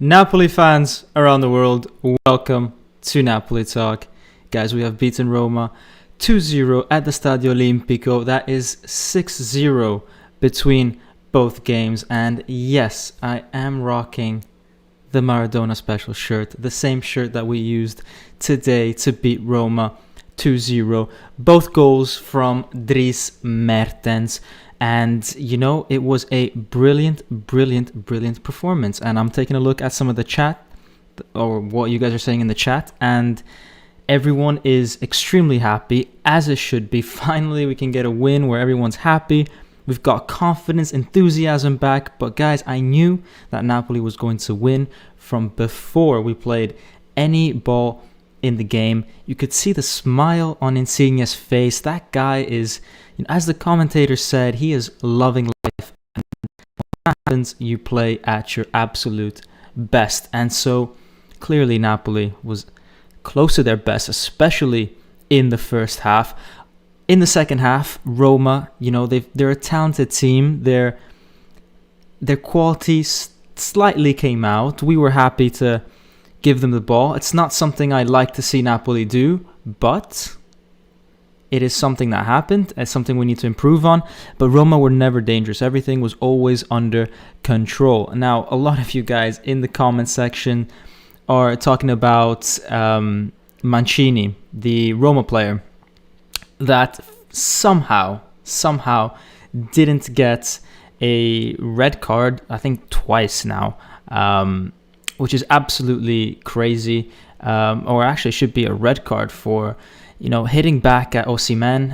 Napoli fans around the world, welcome to Napoli Talk. Guys, we have beaten Roma 2-0 at the Stadio Olimpico. That is 6-0 between both games. And yes, I am rocking the Maradona special shirt, the same shirt that we used today to beat Roma 2-0. Both goals from Dries Mertens. And, it was a brilliant performance. And I'm taking a look at some of the chat, or what you guys are saying in the chat. And everyone is extremely happy, as it should be. Finally, we can get a win where everyone's happy. We've got confidence, enthusiasm back. But guys, I knew that Napoli was going to win from before we played any ball in the game. You could see the smile on Insigne's face. That guy is, as the commentator said, he is loving life. And what happens, you play at your absolute best. And so clearly Napoli was close to their best, especially in the first half. In the second half, Roma, they're a talented team. Their quality slightly came out. We were happy to give them the ball. It's not something I like to see Napoli do, but it is something that happened. It's something we need to improve on. But Roma were never dangerous. Everything was always under control. Now, a lot of you guys in the comment section are talking about Mancini, the Roma player, that somehow didn't get a red card, I think twice now, which is absolutely crazy, or actually should be a red card for, hitting back at Osimhen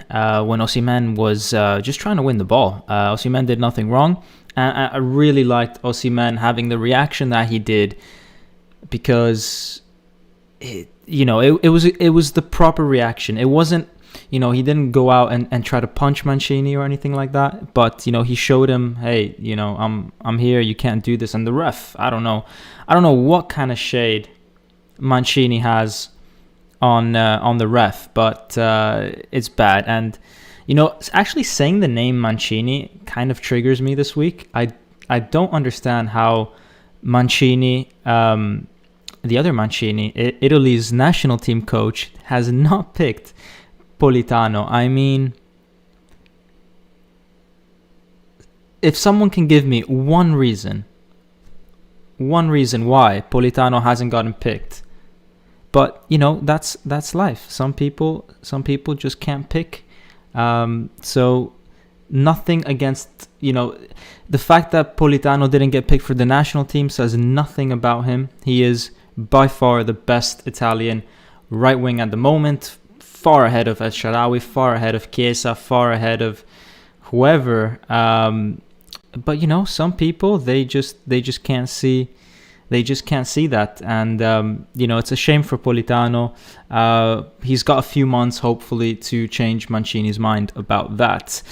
when Osimhen was just trying to win the ball. Osimhen did nothing wrong, and I really liked Osimhen having the reaction that he did, because it was the proper reaction. It wasn't, he didn't go out and try to punch Mancini or anything like that, but he showed him, hey, I'm here, you can't do this. And the ref, I don't know what kind of shade Mancini has on the ref, but it's bad. And actually saying the name Mancini kind of triggers me this week. I don't understand how Mancini, the other Mancini, Italy's national team coach, has not picked Politano. I mean, if someone can give me one reason why Politano hasn't gotten picked, but that's life. Some people just can't pick. So nothing against, the fact that Politano didn't get picked for the national team says nothing about him. He is by far the best Italian right wing at the moment, far ahead of El Shaarawy, far ahead of Chiesa, far ahead of whoever. But some people, they just can't see. They just can't see that, and it's a shame for Politano. He's got a few months, hopefully, to change Mancini's mind about that.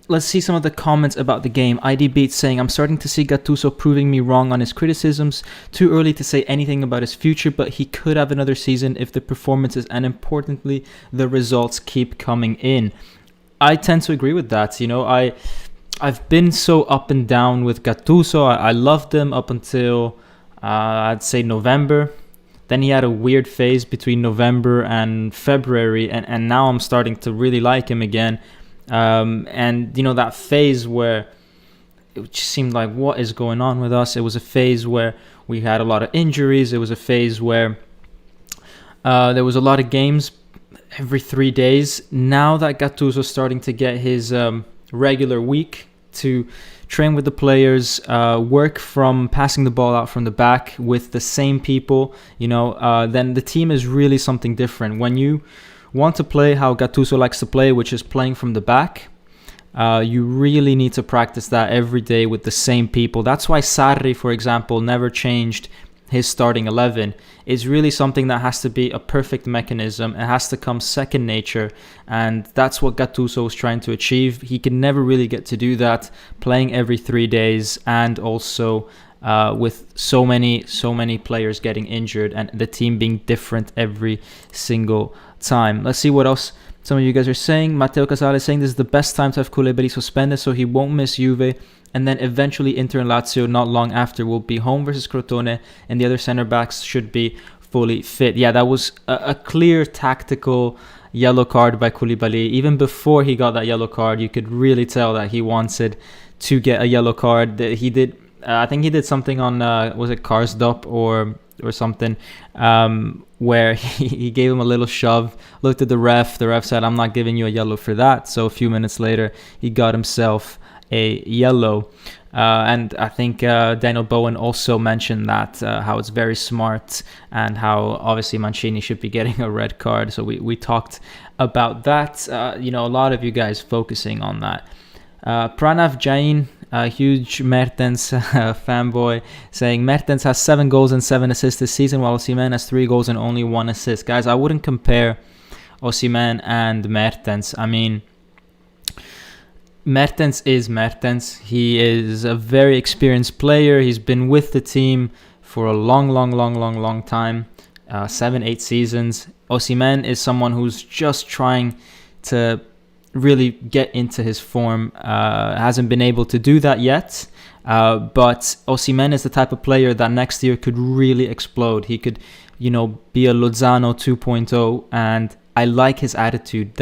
Let's see some of the comments about the game. ID Beats saying, I'm starting to see Gattuso proving me wrong on his criticisms. Too early to say anything about his future, but he could have another season if the performances and, importantly, the results keep coming in. I tend to agree with that. I've been so up and down with Gattuso. I loved him up until, I'd say, November. Then he had a weird phase between November and February, and now I'm starting to really like him again. And, that phase where it just seemed like, what is going on with us? It was a phase where we had a lot of injuries. It was a phase where there was a lot of games every 3 days. Now that Gattuso's starting to get his regular week to train with the players, work from passing the ball out from the back with the same people, then the team is really something different. When you want to play how Gattuso likes to play, which is playing from the back, you really need to practice that every day with the same people. That's why Sarri, for example, never changed his starting 11. Is really something that has to be a perfect mechanism. It has to come second nature, and that's what Gattuso was trying to achieve. He can never really get to do that playing every 3 days, and also with so many players getting injured and the team being different every single time. Let's see what else some of you guys are saying. Matteo Casale is saying this is the best time to have Koulibaly suspended so he won't miss Juve and then eventually Inter and Lazio not long after will be home versus Crotone, and the other center backs should be fully fit. Yeah, that was a clear tactical yellow card by Koulibaly. Even before he got that yellow card, you could really tell that he wanted to get a yellow card. He did, I think he did something on, was it Karsdorp or something, where he gave him a little shove, looked at the ref said, I'm not giving you a yellow for that. So a few minutes later, he got himself a yellow. And I think Daniel Bowen also mentioned that, how it's very smart and how obviously Mancini should be getting a red card. So we talked about that. A lot of you guys focusing on that. Pranav Jain, a huge Mertens fanboy, saying Mertens has 7 goals and 7 assists this season, while Osimhen has 3 goals and only 1 assist. Guys, I wouldn't compare Osimhen and Mertens. I mean, Mertens is Mertens. He is a very experienced player. He's been with the team for a long time, 7-8 seasons. Osimhen is someone who's just trying to really get into his form, hasn't been able to do that yet, but Osimhen is the type of player that next year could really explode. He could, be a Lozano 2.0, and I like his attitude.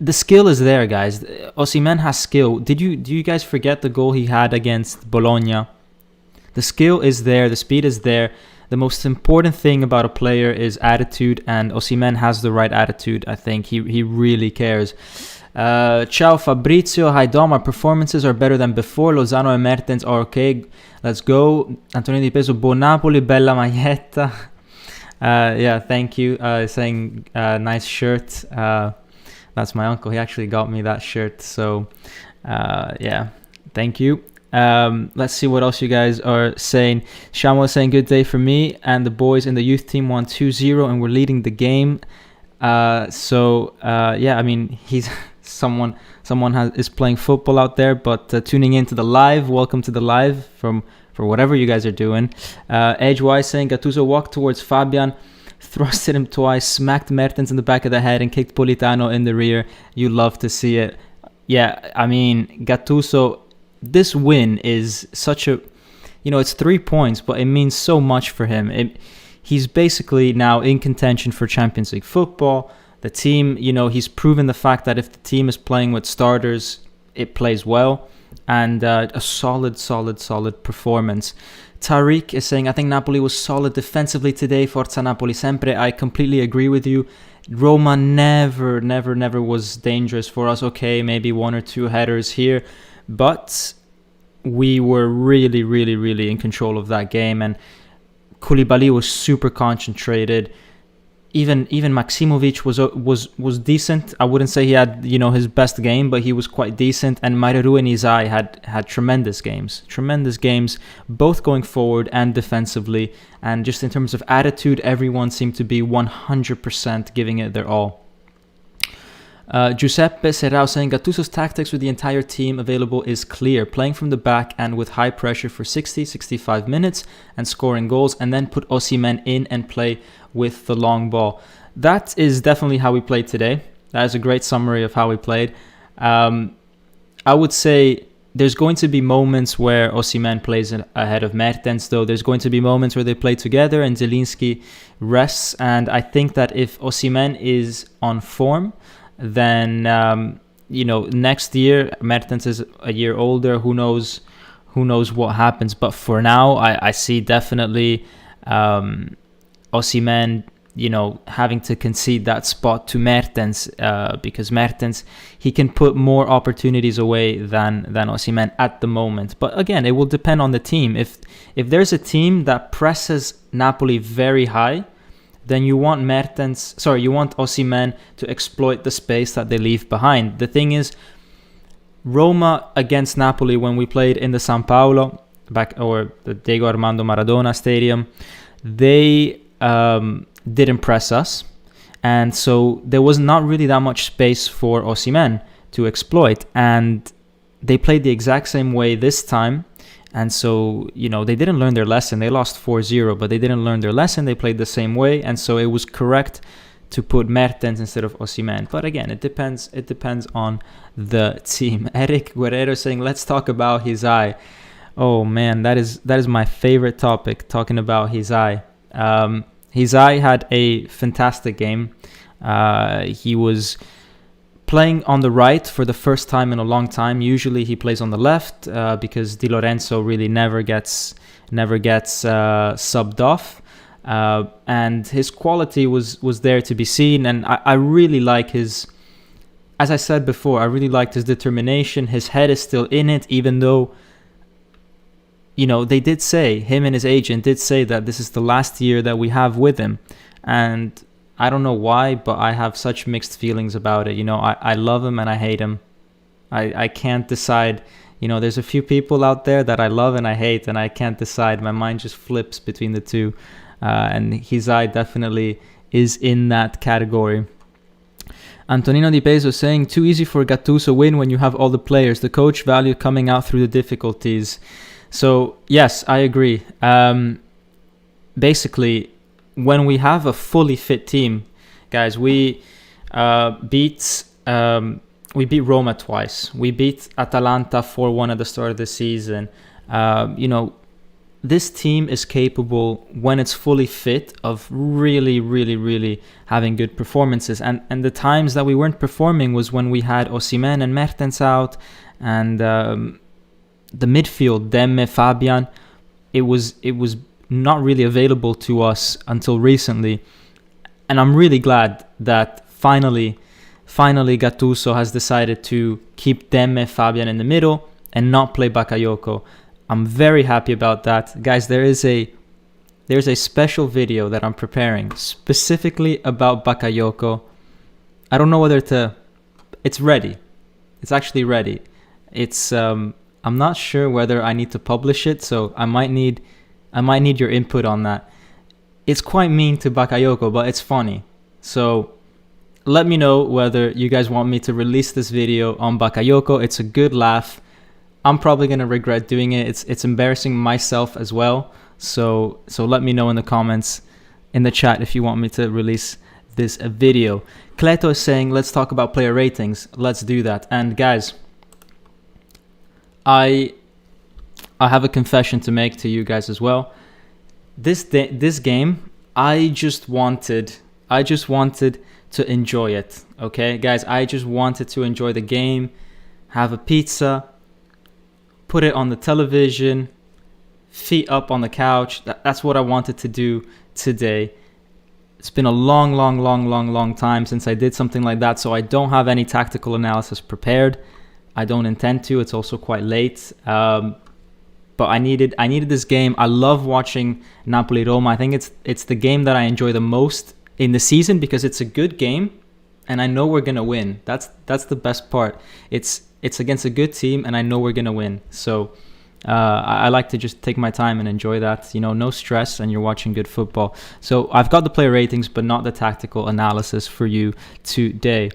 The skill is there, guys. Osimhen has skill. Do you guys forget the goal he had against Bologna? The skill is there, the speed is there. The most important thing about a player is attitude, and Osimhen has the right attitude. I think he really cares. Ciao Fabrizio, hi Dom, our performances are better than before. Lozano and Mertens are okay. Let's go. Antonio Di Peso, buon Napoli, bella maglietta. Yeah, thank you. Saying nice shirt. That's my uncle. He actually got me that shirt. So yeah, thank you. Let's see what else you guys are saying. Shamo is saying good day for me, and the boys in the youth team won 2-0 and we're leading the game. Yeah, I mean, he's someone is playing football out there, but tuning into the live. Welcome to the live for whatever you guys are doing. Edge Y saying Gattuso walked towards Fabian, thrusted him twice, smacked Mertens in the back of the head and kicked Politano in the rear. You love to see it. Yeah, I mean, Gattuso, this win is such a, it's 3 points, but it means so much for him. He's basically now in contention for Champions League football. The team, he's proven the fact that if the team is playing with starters, it plays well. And a solid performance. Tariq is saying, I think Napoli was solid defensively today. Forza Napoli sempre. I completely agree with you. Roma never was dangerous for us. Okay, maybe 1 or 2 headers here. But we were really in control of that game, and Koulibaly was super concentrated. Even Maksimovic was decent. I wouldn't say he had his best game, but he was quite decent. And Mareru and Izai had tremendous games, both going forward and defensively. And just in terms of attitude, everyone seemed to be 100% giving it their all. Giuseppe Serrao saying Gattuso's tactics with the entire team available is clear, playing from the back and with high pressure for 60-65 minutes and scoring goals, and then put Osimhen in and play with the long ball. That is definitely how we played today. That is a great summary of how we played. I would say there's going to be moments where Osimhen plays ahead of Mertens, though. There's going to be moments where they play together and Zielinski rests, and I think that if Osimhen is on form, then next year Mertens is a year older. Who knows what happens? But for now, I see definitely Osimhen, having to concede that spot to Mertens, because Mertens, he can put more opportunities away than Osimhen at the moment. But again, it will depend on the team. If there's a team that presses Napoli very high, then you want Osimhen to exploit the space that they leave behind. The thing is, Roma against Napoli, when we played in the San Paolo, or the Diego Armando Maradona Stadium, they didn't press us. And so there was not really that much space for Osimhen to exploit. And they played the exact same way this time. And so, they didn't learn their lesson. They lost 4-0, but they didn't learn their lesson. They played the same way. And so it was correct to put Mertens instead of Osimhen. But again, it depends on the team. Eric Guerrero saying, let's talk about his eye. Oh man, that is my favorite topic, talking about his eye. His eye had a fantastic game. He was playing on the right for the first time in a long time. Usually he plays on the left because Di Lorenzo really never gets subbed off. And his quality was there to be seen. And I really like his, as I said before, I really liked his determination. His head is still in it, even though, they did say, him and his agent did say that this is the last year that we have with him. And I don't know why, but I have such mixed feelings about it. I love him and I hate him. I can't decide. There's a few people out there that I love and I hate, and I can't decide. My mind just flips between the two. And his eye definitely is in that category. Antonino Di Peso saying, too easy for Gattuso win when you have all the players. The coach value coming out through the difficulties. So, yes, I agree. Basically, when we have a fully fit team, guys, we beat Roma twice. We beat Atalanta 4-1 at the start of the season. This team is capable, when it's fully fit, of really, really, really having good performances. And the times that we weren't performing was when we had Osimhen and Mertens out, and the midfield, Demme, Fabian, it was not really available to us until recently. And I'm really glad that finally Gattuso has decided to keep Demme, Fabian in the middle and not play Bakayoko. I'm very happy about that. Guys, there's a special video that I'm preparing specifically about Bakayoko. I don't know whether it's ready. It's actually ready. It's I'm not sure whether I need to publish it, so I might need your input on that. It's quite mean to Bakayoko, but it's funny. So let me know whether you guys want me to release this video on Bakayoko. It's a good laugh. I'm probably going to regret doing it. It's embarrassing myself as well. So let me know in the comments, in the chat, if you want me to release this video. Cleto is saying, let's talk about player ratings. Let's do that. And guys, I have a confession to make to you guys as well. This game, I just wanted to enjoy it. Okay, guys, I just wanted to enjoy the game, have a pizza, put it on the television, feet up on the couch. That's what I wanted to do today. It's been a long time since I did something like that, so I don't have any tactical analysis prepared. I don't intend to. It's also quite late. But I needed this game. I love watching Napoli Roma. I think it's the game that I enjoy the most in the season because it's a good game and I know we're gonna win. That's the best part. It's against a good team and I know we're gonna win. So I like to just take my time and enjoy that. No stress, and you're watching good football. So I've got the player ratings, but not the tactical analysis for you today.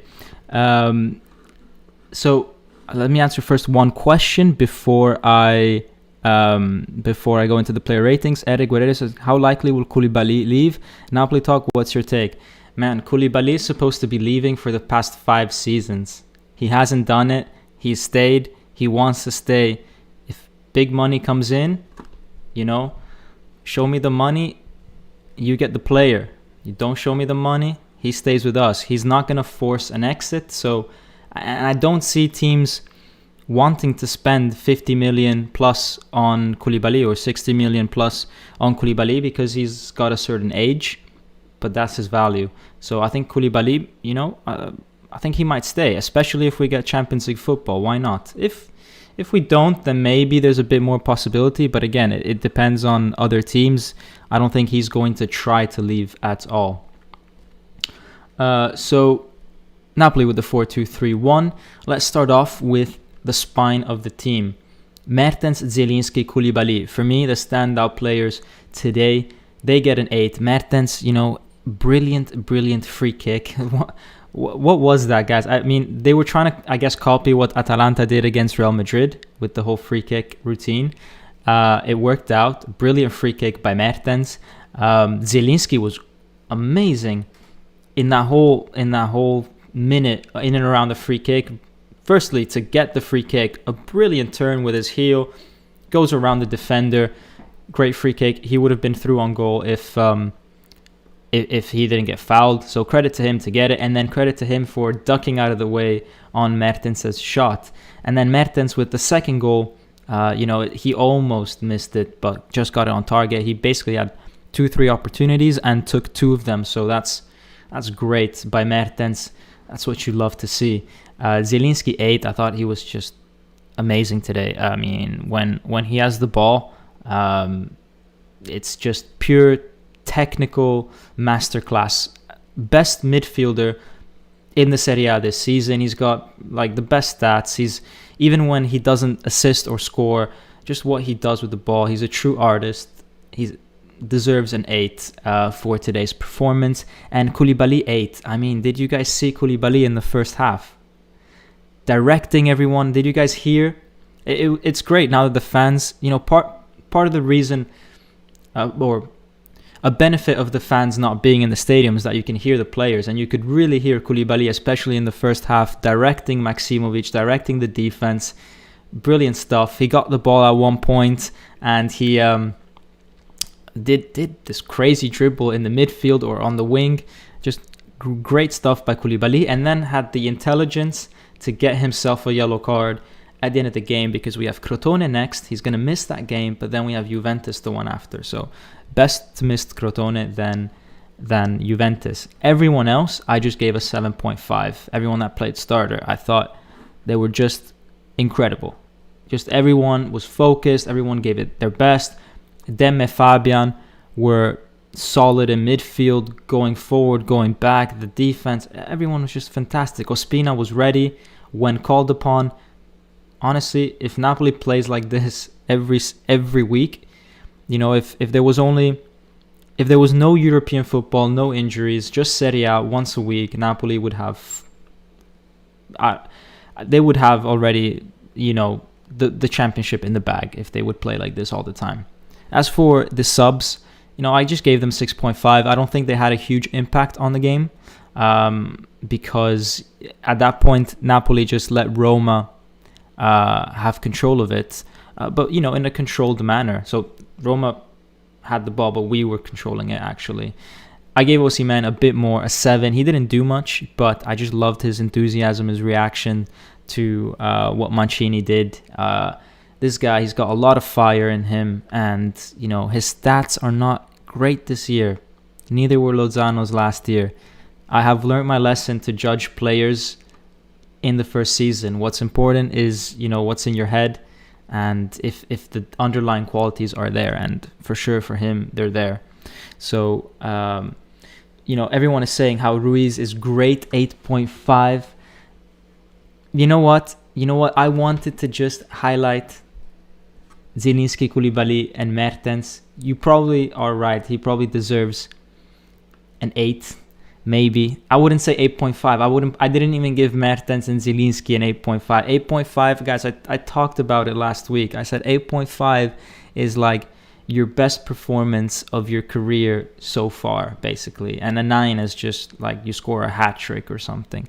So let me answer first one question before I go into the player ratings. Eric Guerrero says, how likely will Koulibaly leave? Napoli talk, what's your take? Man, Koulibaly is supposed to be leaving for the past 5 seasons. He hasn't done it. He's stayed. He wants to stay. If big money comes in, show me the money, you get the player. You don't show me the money, he stays with us. He's not going to force an exit. So, and I don't see teams wanting to spend 50 million plus on Koulibaly or 60 million plus on Koulibaly because he's got a certain age, but that's his value. So I think Koulibaly, I think he might stay, especially if we get Champions League football. Why not? If we don't, then maybe there's a bit more possibility. But again, it depends on other teams. I don't think he's going to try to leave at all. So Napoli with the 4-2-3-1. Let's start off with the spine of the team. Mertens, Zielinski, Koulibaly. For me, the standout players today, they get an 8. Mertens, brilliant free kick. What was that, guys? I mean, they were trying to, I guess, copy what Atalanta did against Real Madrid with the whole free kick routine. It worked out. Brilliant free kick by Mertens. Zielinski was amazing. in that whole minute in and around the free kick. Firstly, to get the free kick, a brilliant turn with his heel, goes around the defender, great free kick. He would have been through on goal if he didn't get fouled. So credit to him to get it, and then credit to him for ducking out of the way on Mertens' shot. And then Mertens with the second goal, he almost missed it, but just got it on target. He basically had 2-3 opportunities and took 2 of them. So that's great by Mertens. That's what you love to see. Zielinski 8. I thought he was just amazing today. I mean, when he has the ball, it's just pure technical masterclass. Best midfielder in the Serie A this season. He's got like the best stats. He's, even when he doesn't assist or score, just what he does with the ball, he's a true artist. He deserves an 8 for today's performance. And Koulibaly 8. I mean, did you guys see Koulibaly in the first half? Directing everyone. Did you guys hear? It's great now that the fans, part of the reason, or a benefit of the fans not being in the stadium, is that you can hear the players, and you could really hear Koulibaly, especially in the first half, directing Maksimovic, directing the defense. Brilliant stuff. He got the ball at one point, and he did this crazy dribble in the midfield or on the wing. Just great stuff by Koulibaly, and then had the intelligence to get himself a yellow card at the end of the game, because we have Crotone next. He's going to miss that game, but then we have Juventus the one after. So best to miss Crotone than Juventus. Everyone else, I just gave a 7.5. Everyone that played starter, I thought they were just incredible. Just everyone was focused. Everyone gave it their best. Demme, Fabian were solid in midfield, going forward, going back. The defense, everyone was just fantastic. Ospina was ready when called upon. Honestly, if Napoli plays like this every week, if there was no European football, no injuries, just Serie A once a week, Napoli would have they would have already, the championship in the bag if they would play like this all the time. As for the subs, I just gave them 6.5. I don't think they had a huge impact on the game, because at that point Napoli just let Roma have control of it, but in a controlled manner. So Roma had the ball, but we were controlling it actually. I gave Osimhen a bit more, a 7. He didn't do much, but I just loved his enthusiasm, his reaction to what Mancini did. This guy, he's got a lot of fire in him, and his stats are not great this year. Neither were Lozano's last year. I have learned my lesson to judge players in the first season. What's important is what's in your head, and if the underlying qualities are there, and for sure for him they're there. So everyone is saying how Ruiz is great, 8.5. You know what I wanted to just highlight Zielinski, Koulibaly and Mertens. You probably are right. He probably deserves an 8. Maybe. I wouldn't say 8.5. I didn't even give Mertens and Zielinski an 8.5. 8.5, guys, I talked about it last week. I said 8.5 is like your best performance of your career so far, basically. And a 9 is just like you score a hat trick or something.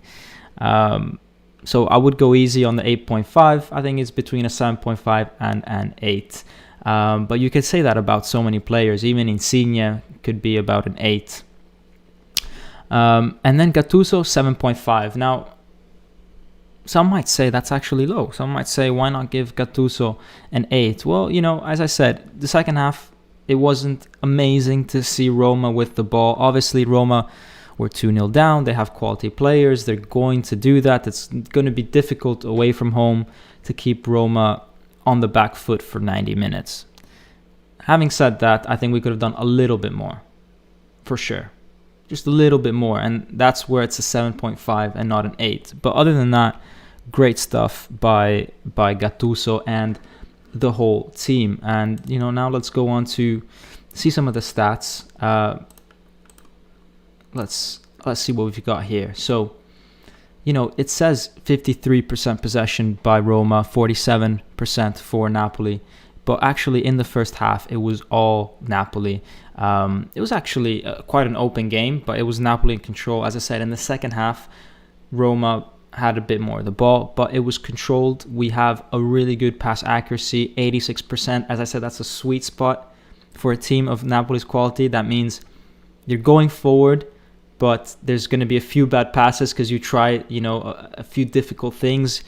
So I would go easy on the 8.5. I think it's between a 7.5 and an 8. But you could say that about so many players. Even Insigne could be about an 8. And then Gattuso, 7.5. Now, some might say that's actually low. Some might say, why not give Gattuso an 8? Well, as I said, the second half, it wasn't amazing to see Roma with the ball. Obviously, Roma were 2-0 down. They have quality players. They're going to do that. It's going to be difficult away from home to keep Roma on the back foot for 90 minutes. Having said that, I think we could have done a little bit more, for sure. Just a little bit more, and that's where it's a 7.5 and not an 8. But other than that, great stuff by Gattuso and the whole team. And now let's go on to see some of the stats. Let's see what we've got here. So, it says 53% possession by Roma, 47% for Napoli. but actually in the first half, it was all Napoli. It was actually quite an open game, but it was Napoli in control. As I said, in the second half, Roma had a bit more of the ball, but it was controlled. We have a really good pass accuracy, 86%. As I said, that's a sweet spot for a team of Napoli's quality. That means you're going forward, but there's going to be a few bad passes because you try, a few difficult things,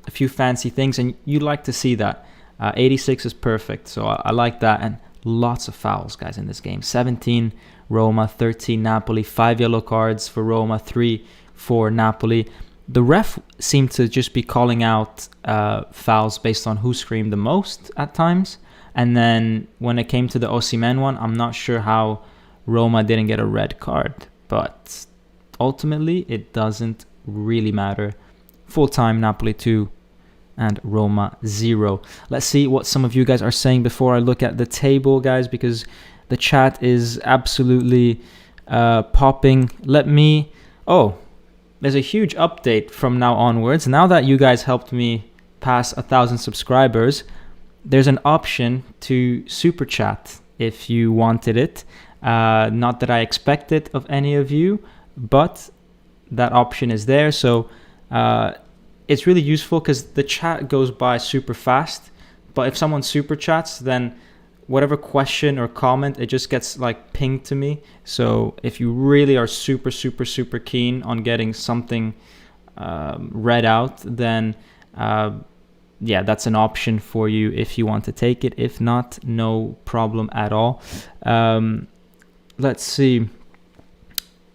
a few fancy things, and you like to see that. 86 is perfect, so I like that. And lots of fouls, guys, in this game. 17 Roma, 13 Napoli, 5 yellow cards for Roma, 3 for Napoli. The ref seemed to just be calling out fouls based on who screamed the most at times. And then when it came to the Osimhen one, I'm not sure how Roma didn't get a red card. But ultimately, it doesn't really matter. Full time, Napoli 2 and Roma 0. Let's see what some of you guys are saying before I look at the table, guys, because the chat is absolutely popping. There's a huge update from now onwards. Now that you guys helped me pass 1,000 subscribers, there's an option to super chat if you wanted it. Not that I expect it of any of you, but that option is there. So it's really useful because the chat goes by super fast. But if someone super chats, then whatever question or comment, it just gets like pinged to me. So if you really are super, super, super keen on getting something read out, then that's an option for you if you want to take it. If not, no problem at all. Let's see.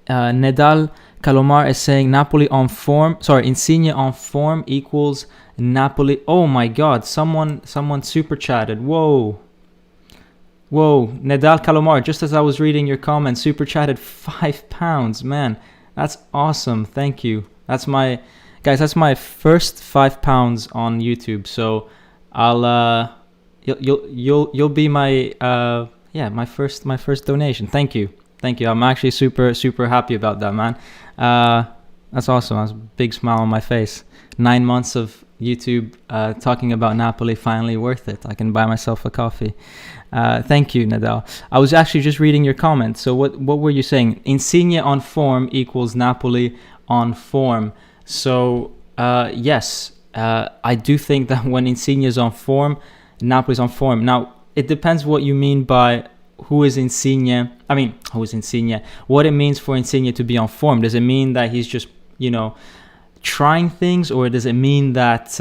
Nedal Kalomar is saying Insigne on form equals Napoli. Oh my God, someone super chatted. Whoa, Nedal Kalomar, just as I was reading your comment, super chatted £5. Man, that's awesome. Thank you. That's my first £5 on YouTube. So you'll be my my first donation. Thank you. I'm actually super, super happy about that, man. That's awesome. That's a big smile on my face. 9 months of YouTube talking about Napoli, finally worth it. I can buy myself a coffee. Thank you, Nadal. I was actually just reading your comment. So what were you saying? Insigne on form equals Napoli on form. So yes, I do think that when Insigne is on form, Napoli's on form. Now, it depends what you mean by who is Insigne. What it means for Insigne to be on form. Does it mean that he's just, trying things, or does it mean that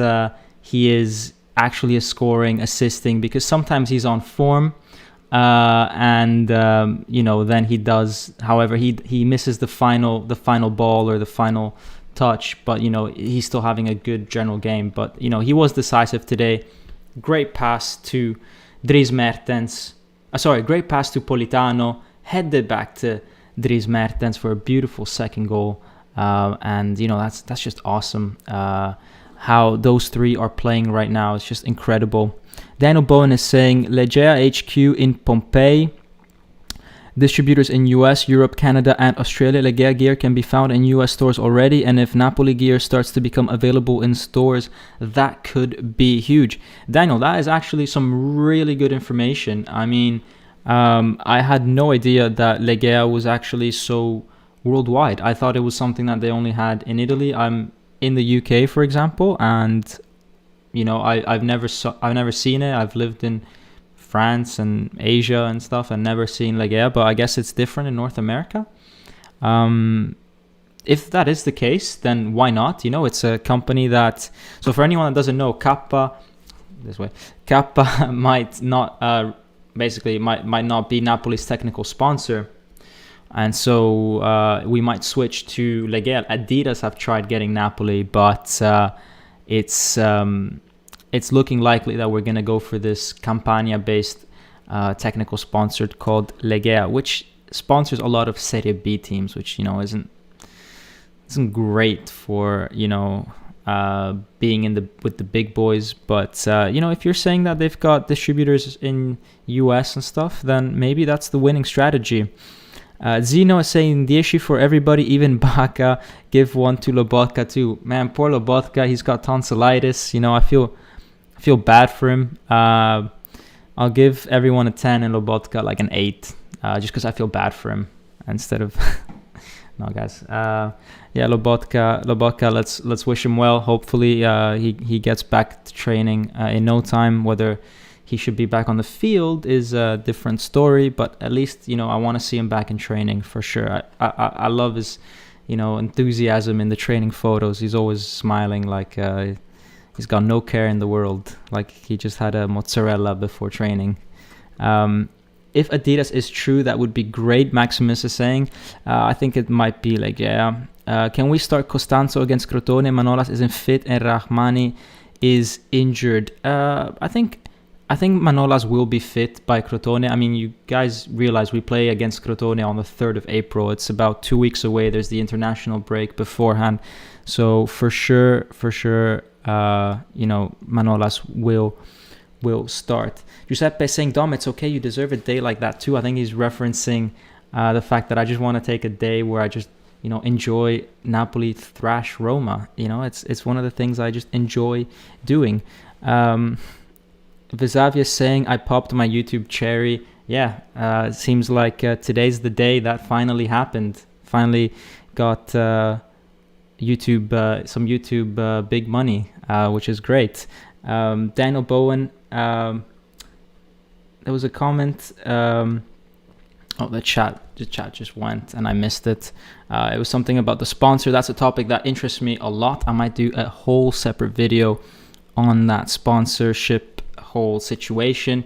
he is actually scoring, assisting? Because sometimes he's on form and then he does, however, he misses the final ball or the final touch, but he's still having a good general game. But he was decisive today. Great pass to Dries Mertens. Great pass to Politano, headed back to Dries Mertens for a beautiful second goal. And that's just awesome. How those three are playing right now, it's just incredible. Daniel Bowen is saying Legea HQ in Pompeii. Distributors in US, Europe, Canada, and Australia. Legea gear can be found in US stores already, and if Napoli gear starts to become available in stores, that could be huge. Daniel, that is actually some really good information. I mean, I had no idea that Legea was actually so worldwide. I thought it was something that they only had in Italy. I'm in the UK, for example, and I've never seen it. I've lived in France and Asia and stuff and never seen Legea, but I guess it's different in North America. If that is the case, then why not? It's a company that, so for anyone that doesn't know, Kappa might not might not be Napoli's technical sponsor, and so we might switch to Legea. Adidas have tried getting Napoli, but it's looking likely that we're going to go for this Campania-based technical sponsor called Legea, which sponsors a lot of Serie B teams, which isn't great for being with the big boys. But if you're saying that they've got distributors in US and stuff, then maybe that's the winning strategy. Zeno is saying the issue for everybody, even Bacca. Give one to Lobotka too. Man, poor Lobotka. He's got tonsillitis. I feel bad for him. I'll give everyone a 10 and Lobotka like an 8, just because I feel bad for him instead of no, guys. Yeah, Lobotka. Let's wish him well. Hopefully, he gets back to training in no time. Whether he should be back on the field is a different story, but at least, I want to see him back in training for sure. I love his, enthusiasm in the training photos. He's always smiling like he's got no care in the world, like he just had a mozzarella before training. If Adidas is true, that would be great, Maximus is saying. I think it might be like, can we start Costanzo against Crotone? Manolas isn't fit and Rahmani is injured. I think Manolas will be fit by Crotone. I mean, you guys realize we play against Crotone on the 3rd of April. It's about 2 weeks away. There's the international break beforehand. So for sure, Manolas will start. Giuseppe saying, Dom, it's okay. You deserve a day like that too. I think he's referencing the fact that I just want to take a day where I just, enjoy Napoli thrash Roma. It's one of the things I just enjoy doing. Visavia saying, I popped my YouTube cherry. Yeah, it seems like today's the day that finally happened. Finally got YouTube, some YouTube big money, which is great. Daniel Bowen, there was a comment. The chat just went and I missed it. It was something about the sponsor. That's a topic that interests me a lot. I might do a whole separate video on that sponsorship whole situation.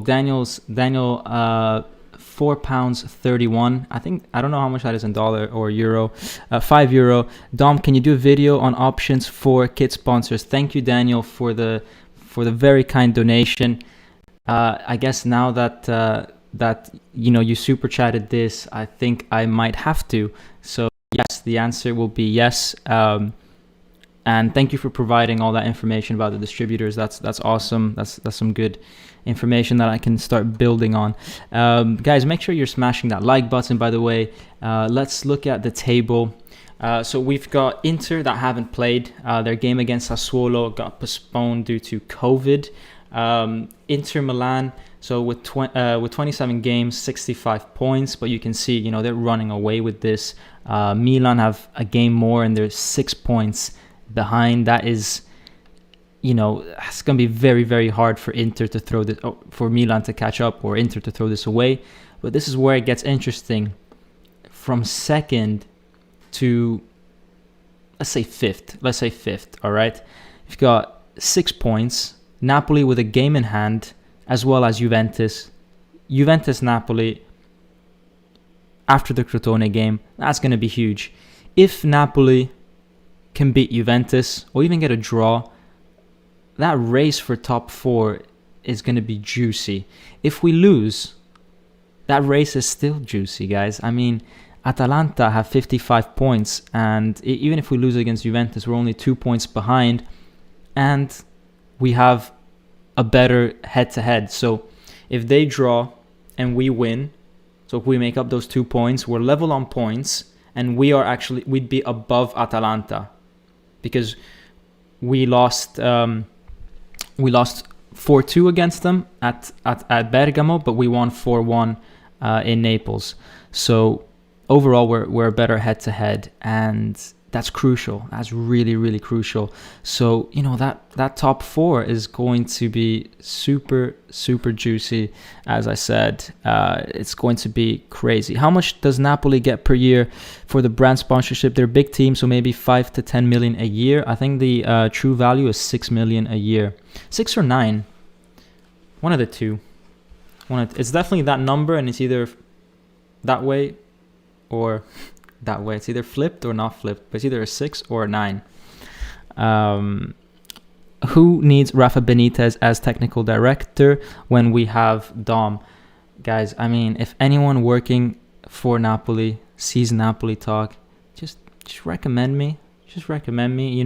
Daniel, £4.31. I don't know how much that is in dollar or euro. €5. Dom, can you do a video on options for kit sponsors? Thank you, Daniel, for the very kind donation. I guess now that you super chatted this, I think I might have to. So yes, the answer will be yes. And thank you for providing all that information about the distributors. That's awesome. That's some good information that I can start building on. Guys, make sure you're smashing that like button, by the way. Let's look at the table. So we've got Inter that haven't played. Their game against Sassuolo got postponed due to COVID. Inter Milan, so with 27 games, 65 points, but you can see, they're running away with this. Milan have a game more and they're 6 points behind. That is, it's going to be very, very hard for Inter to throw this, for Milan to catch up, or Inter to throw this away. But this is where it gets interesting. From second to, let's say fifth, all right? You've got 6 points. Napoli with a game in hand, as well as Juventus. Napoli, after the Crotone game, that's going to be huge. If Napoli can beat Juventus or even get a draw, that race for top 4 is going to be juicy. If we lose, that race is still juicy, guys. I mean, Atalanta have 55 points, and even if we lose against Juventus, we're only 2 points behind, and we have a better head-to-head. So if they draw and we win, so if we make up those 2 points, we're level on points, and we'd be above Atalanta, because we lost 4-2 against them at Bergamo, but we won 4-1 in Naples. So overall, we're a better head-to-head, and that's crucial. That's really, really crucial. So, that top 4 is going to be super, super juicy. As I said, it's going to be crazy. How much does Napoli get per year for the brand sponsorship? They're a big team, so maybe 5 to 10 million a year. I think the true value is 6 million a year. 6 or 9. One of the two. It's definitely that number, and it's either that way or that way. It's either flipped or not flipped, but it's either a 6 or a 9. Who needs Rafa Benitez as technical director when we have Dom? Guys, I mean, if anyone working for Napoli sees Napoli talk, just recommend me. Just recommend me.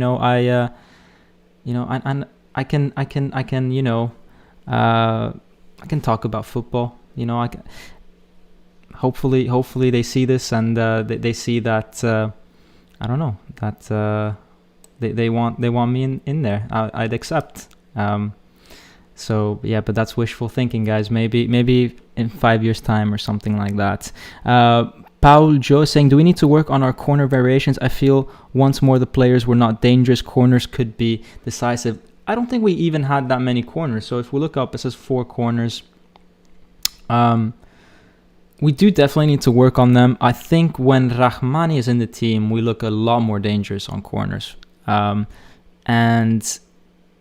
I can talk about football. Hopefully they see this, and they see that I don't know, that they want me in there. I'd accept. So yeah, but that's wishful thinking, guys. Maybe in 5 years' time or something like that. Paul Joe saying, do we need to work on our corner variations? I feel once more the players were not dangerous. Corners could be decisive. I don't think we even had that many corners. So if we look up, it says 4 corners. We do definitely need to work on them. I think when Rahmani is in the team, we look a lot more dangerous on corners. And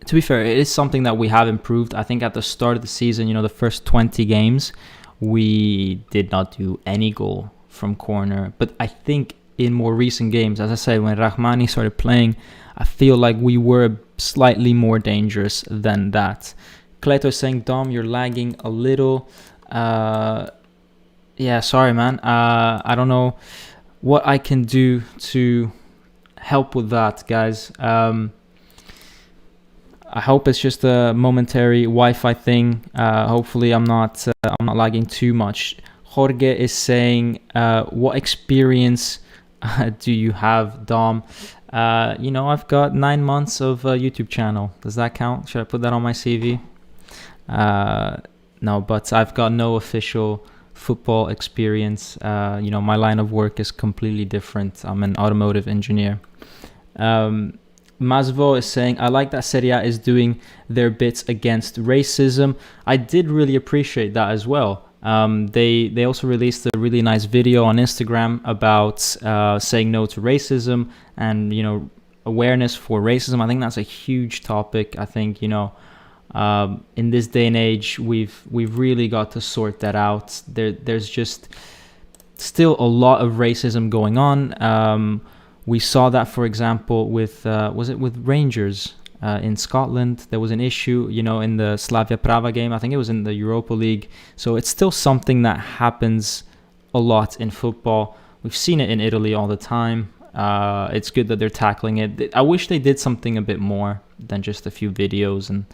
to be fair, it is something that we have improved. I think at the start of the season, the first 20 games, we did not do any goal from corner. But I think in more recent games, as I said, when Rahmani started playing, I feel like we were slightly more dangerous than that. Cleto is saying, Dom, you're lagging a little. Yeah, sorry, man. I don't know what I can do to help with that, guys. I hope it's just a momentary Wi-Fi thing. Hopefully I'm not lagging too much. Jorge is saying, what experience do you have, Dom? I've got 9 months of a YouTube channel. Does that count? Should I put that on my CV? No, but I've got no official football experience. My line of work is completely different. I'm an automotive engineer. Masvo is saying, I like that Serie A is doing their bits against racism. I did really appreciate that as well. They also released a really nice video on Instagram about saying no to racism and, awareness for racism. I think that's a huge topic. I think, in this day and age, we've really got to sort that out. There's just still a lot of racism going on. We saw that, for example, with was it with Rangers in Scotland? There was an issue, in the Slavia Praga game. I think it was in the Europa League. So it's still something that happens a lot in football. We've seen it in Italy all the time. It's good that they're tackling it. I wish they did something a bit more than just a few videos and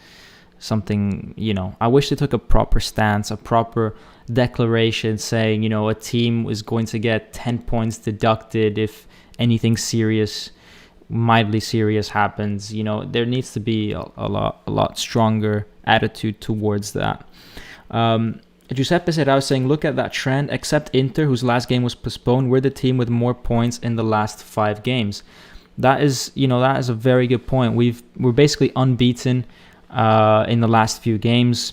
something, I wish they took a proper stance, a proper declaration saying, a team is going to get 10 points deducted if anything serious, mildly serious happens. There needs to be a lot stronger attitude towards that. Giuseppe Serrao saying, look at that trend. Except Inter, whose last game was postponed, we're the team with more points in the last 5 games. That is a very good point. We're basically unbeaten in the last few games.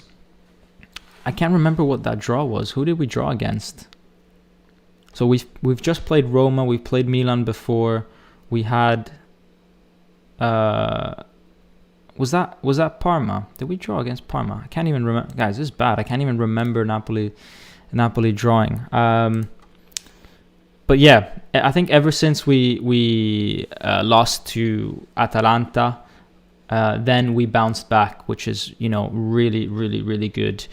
I can't remember what that draw was. Who did we draw against? So we've just played Roma. We've played Milan before. We had was that Parma? Did we draw against Parma? I can't even remember. Guys, this is bad. I can't even remember Napoli drawing. But yeah, I think ever since we lost to Atalanta, then we bounced back, which is really, really, really good.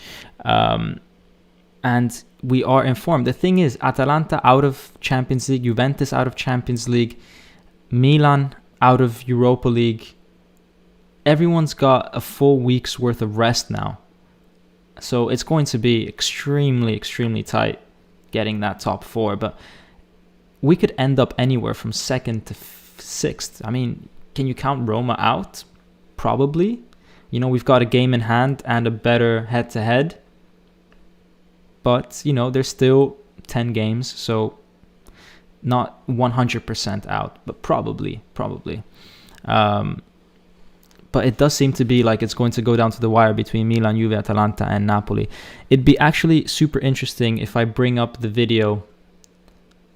And we are informed. The thing is, Atalanta out of Champions League, Juventus out of Champions League, Milan out of Europa League. Everyone's got a full week's worth of rest now. So it's going to be extremely, extremely tight getting that top 4. But we could end up anywhere from 2nd to 6th. I mean, can you count Roma out? Probably. We've got a game in hand and a better head-to-head. But, there's still 10 games, so not 100% out, but probably. But it does seem to be like it's going to go down to the wire between Milan, Juve, Atalanta, and Napoli. It'd be actually super interesting if I bring up the video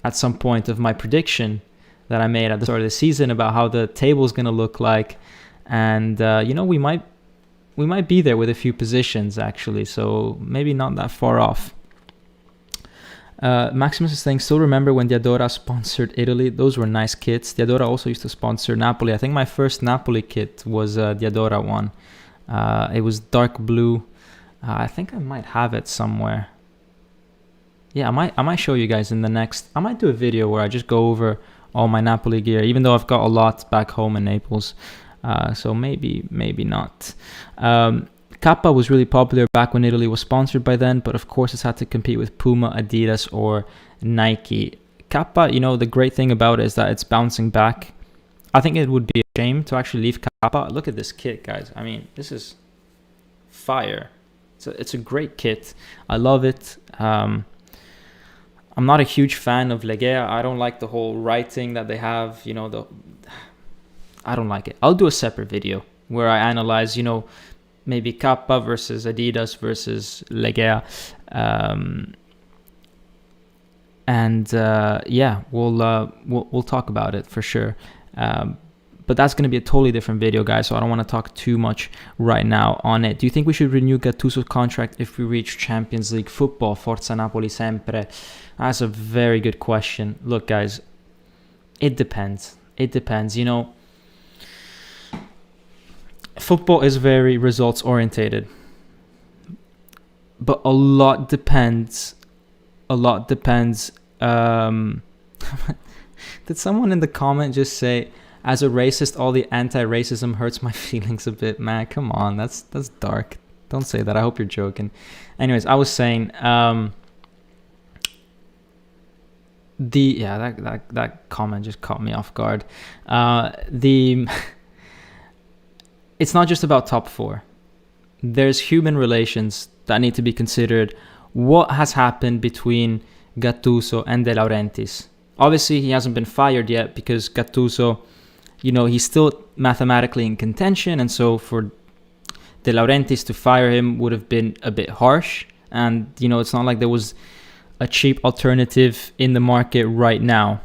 at some point of my prediction that I made at the start of the season about how the table's going to look like. And, we might be there with a few positions, actually, so maybe not that far off. Maximus is saying, still remember when Diadora sponsored Italy? Those were nice kits. Diadora also used to sponsor Napoli. I think my first Napoli kit was a Diadora one. It was dark blue. I think I might have it somewhere. Yeah, I might show you guys in the next... I might do a video where I just go over all my Napoli gear, even though I've got a lot back home in Naples. So maybe not. Kappa was really popular back when Italy was sponsored by then, but of course it's had to compete with Puma, Adidas, or Nike. Kappa, the great thing about it is that it's bouncing back. I think it would be a shame to actually leave Kappa. Look at this kit, guys. I mean, this is fire. It's a great kit. I love it. I'm not a huge fan of Legea. I don't like the whole writing that they have. I don't like it. I'll do a separate video where I analyze, maybe Kappa versus Adidas versus Legea. We'll talk about it for sure. But that's going to be a totally different video, guys, so I don't want to talk too much right now on it. Do you think we should renew Gattuso's contract if we reach Champions League football? Forza Napoli sempre. That's a very good question. Look, guys, it depends. It depends. Football is very results-orientated. But a lot depends. Did someone in the comment just say, as a racist, all the anti-racism hurts my feelings a bit? Man, come on, that's dark. Don't say that. I hope you're joking. Anyways, I was saying, that comment just caught me off guard. It's not just about top four. There's human relations that need to be considered. What has happened between Gattuso and De Laurentiis? Obviously, he hasn't been fired yet because Gattuso, he's still mathematically in contention. And so for De Laurentiis to fire him would have been a bit harsh. And, it's not like there was a cheap alternative in the market right now.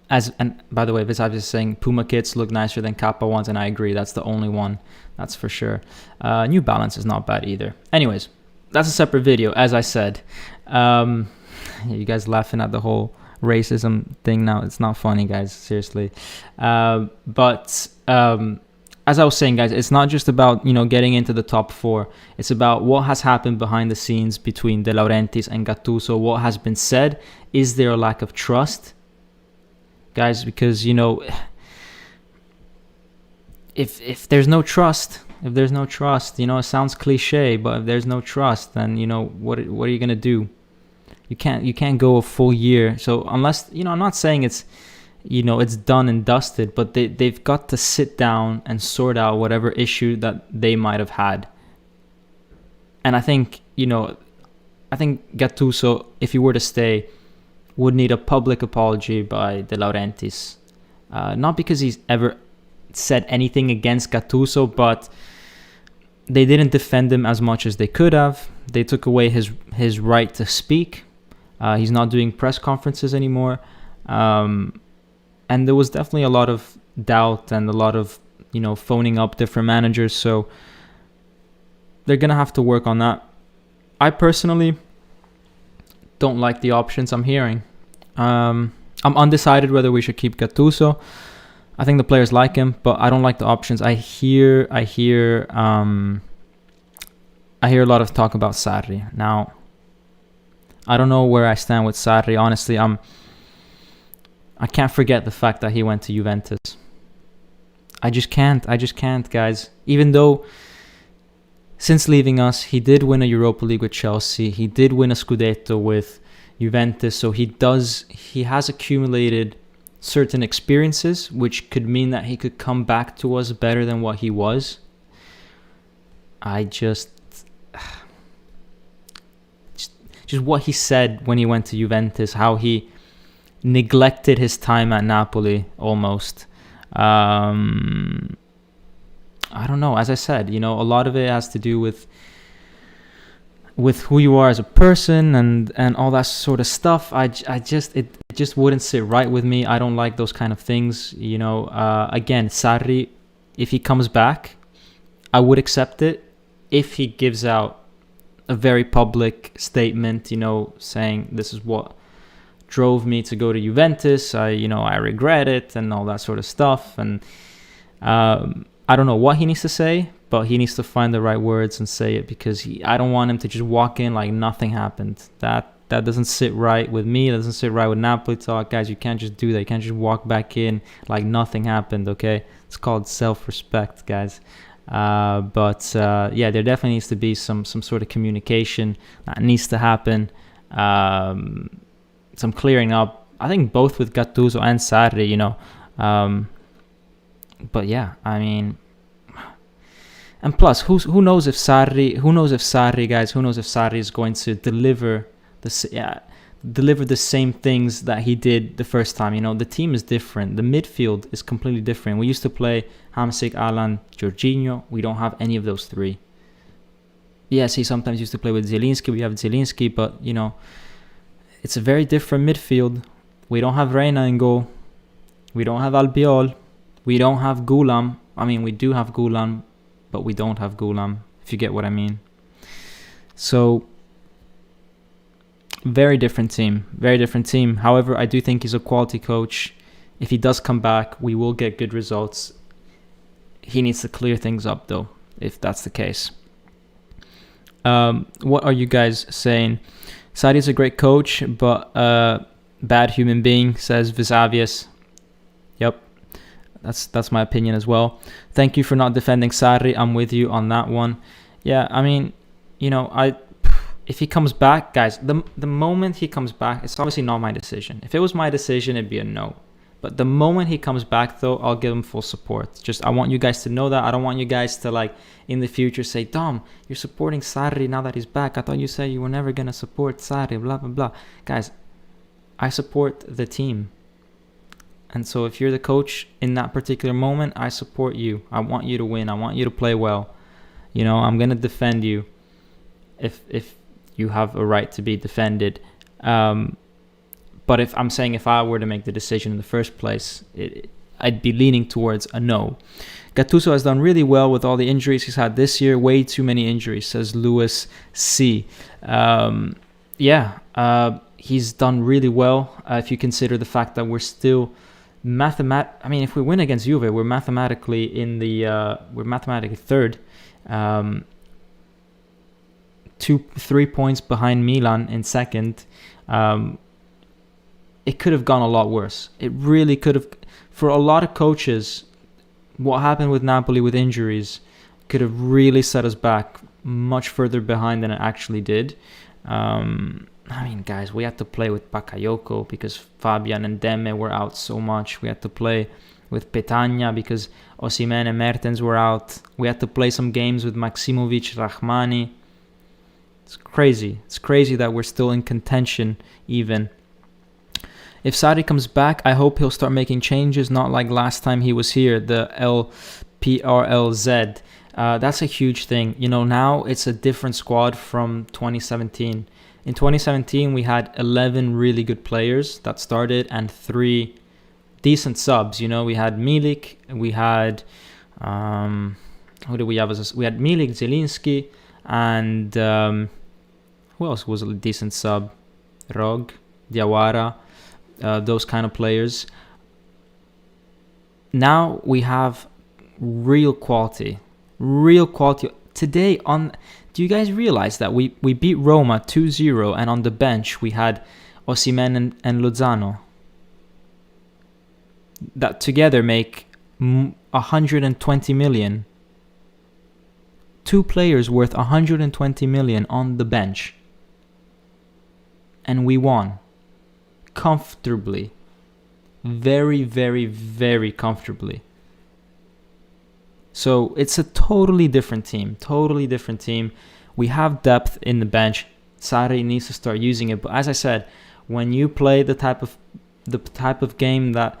And by the way, Visav is saying Puma kits look nicer than Kappa ones, and I agree. That's the only one. That's for sure. New Balance is not bad either. Anyways, that's a separate video, as I said. You guys laughing at the whole racism thing now. It's not funny, guys. Seriously. But as I was saying, guys, it's not just about, getting into the top four. It's about what has happened behind the scenes between De Laurentiis and Gattuso. What has been said. Is there a lack of trust? Guys, because, if there's no trust, it sounds cliche, but if there's no trust, then, what are you going to do? You can't go a full year. So unless, I'm not saying it's, it's done and dusted, but they've got to sit down and sort out whatever issue that they might have had. And I think, Gattuso, if he were to stay, would need a public apology by De Laurentiis. Not because he's ever said anything against Gattuso, but they didn't defend him as much as they could have. They took away his right to speak. He's not doing press conferences anymore. And there was definitely a lot of doubt and a lot of, phoning up different managers. So they're going to have to work on that. I personally don't like the options I'm hearing. I'm undecided whether we should keep Gattuso. I think the players like him, but I don't like the options. I hear a lot of talk about Sarri. Now, I don't know where I stand with Sarri. Honestly, I can't forget the fact that he went to Juventus. I just can't, guys. Even though since leaving us, he did win a Europa League with Chelsea. He did win a Scudetto with Juventus. So he has accumulated certain experiences, which could mean that he could come back to us better than what he was. Just what he said when he went to Juventus, how he neglected his time at Napoli almost. I don't know. As I said, a lot of it has to do with who you are as a person and all that sort of stuff. It just wouldn't sit right with me. I don't like those kind of things. Again, Sarri, if he comes back, I would accept it if he gives out a very public statement, saying this is what drove me to go to Juventus. I regret it and all that sort of stuff. And I don't know what he needs to say, but he needs to find the right words and say it, because I don't want him to just walk in like nothing happened. That doesn't sit right with me. It doesn't sit right with Napoli talk. Guys, you can't just do that. You can't just walk back in like nothing happened, okay? It's called self-respect, guys. There definitely needs to be some sort of communication that needs to happen. Some clearing up. I think both with Gattuso and Sarri, But yeah, I mean, And plus, who knows if Sarri, guys, who knows if Sarri is going to deliver the same things that he did the first time. The team is different. The midfield is completely different. We used to play Hamsik, Alan, Jorginho. We don't have any of those three. Yes, he sometimes used to play with Zielinski. We have Zielinski, but, it's a very different midfield. We don't have Reina in goal. We don't have Albiol. We don't have Gulam. I mean, we do have Gulam, but we don't have Gulam, if you get what I mean. So, very different team. Very different team. However, I do think he's a quality coach. If he does come back, we will get good results. He needs to clear things up, though, if that's the case. What are you guys saying? Sarri's a great coach, but bad human being, says Visavius. Yep, that's my opinion as well. Thank you for not defending Sarri. I'm with you on that one. Yeah, I mean, if he comes back, guys, the moment he comes back, it's obviously not my decision. If it was my decision, it'd be a no. But the moment he comes back, though, I'll give him full support. Just, I want you guys to know that. I don't want you guys to, in the future say, Dom, you're supporting Sarri now that he's back. I thought you said you were never going to support Sarri, blah, blah, blah. Guys, I support the team. And so if you're the coach in that particular moment, I support you. I want you to win. I want you to play well. I'm going to defend you if you have a right to be defended. But if I were to make the decision in the first place, I'd be leaning towards a no. Gattuso has done really well with all the injuries he's had this year. Way too many injuries, says Lewis C. He's done really well if you consider the fact that we're still if we win against Juve, we're mathematically third. 3 points behind Milan in second. It could have gone a lot worse. It really could have. For a lot of coaches, what happened with Napoli with injuries could have really set us back much further behind than it actually did. Guys, we had to play with Bakayoko because Fabian and Demme were out so much. We had to play with Petagna because Osimhen and Mertens were out. We had to play some games with Maksimovic, Rahmani. It's crazy. It's crazy that we're still in contention even. If Sarri comes back, I hope he'll start making changes, not like last time he was here, the LPRLZ. That's a huge thing. Now it's a different squad from 2017. In 2017, we had 11 really good players that started and 3 decent subs. We had Milik, we had... who did we have? We had Milik, Zielinski, and... who else was a decent sub? Rog, Diawara... those kind of players. Now we have real quality. Today do you guys realize that we beat Roma 2-0 and on the bench we had Osimhen and Lozano that together make 120 million. 2 players worth 120 million on the bench. And we won. Comfortably. Very, very, very comfortably. So it's a totally different team. We have depth in the bench. Sarri needs to start using it. But as I said, when you play the type of game that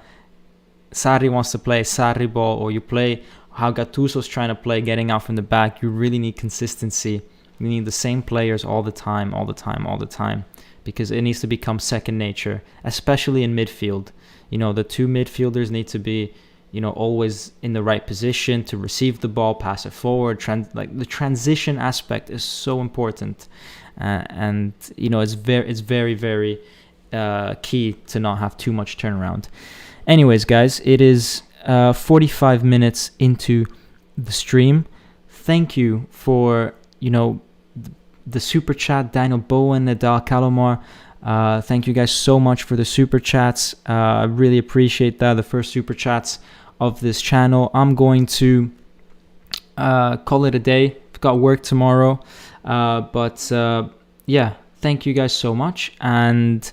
Sarri wants to play, Sarri ball, or you play how Gattuso's trying to play, getting out from the back, you really need consistency. You need the same players all the time. Because it needs to become second nature, especially in midfield. The 2 midfielders need to be, always in the right position to receive the ball, pass it forward. The transition aspect is so important, and it's very, very key to not have too much turnaround. Anyways, guys, it is 45 minutes into the stream. Thank you for the super chat, Daniel Bowen, Nadal Kalomar. Thank you guys so much for the super chats. I really appreciate that. The first super chats of this channel. I'm going to call it a day. I've got work tomorrow. But thank you guys so much. And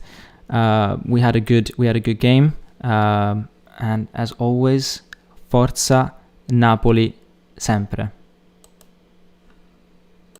we had a good game. And as always, Forza Napoli sempre.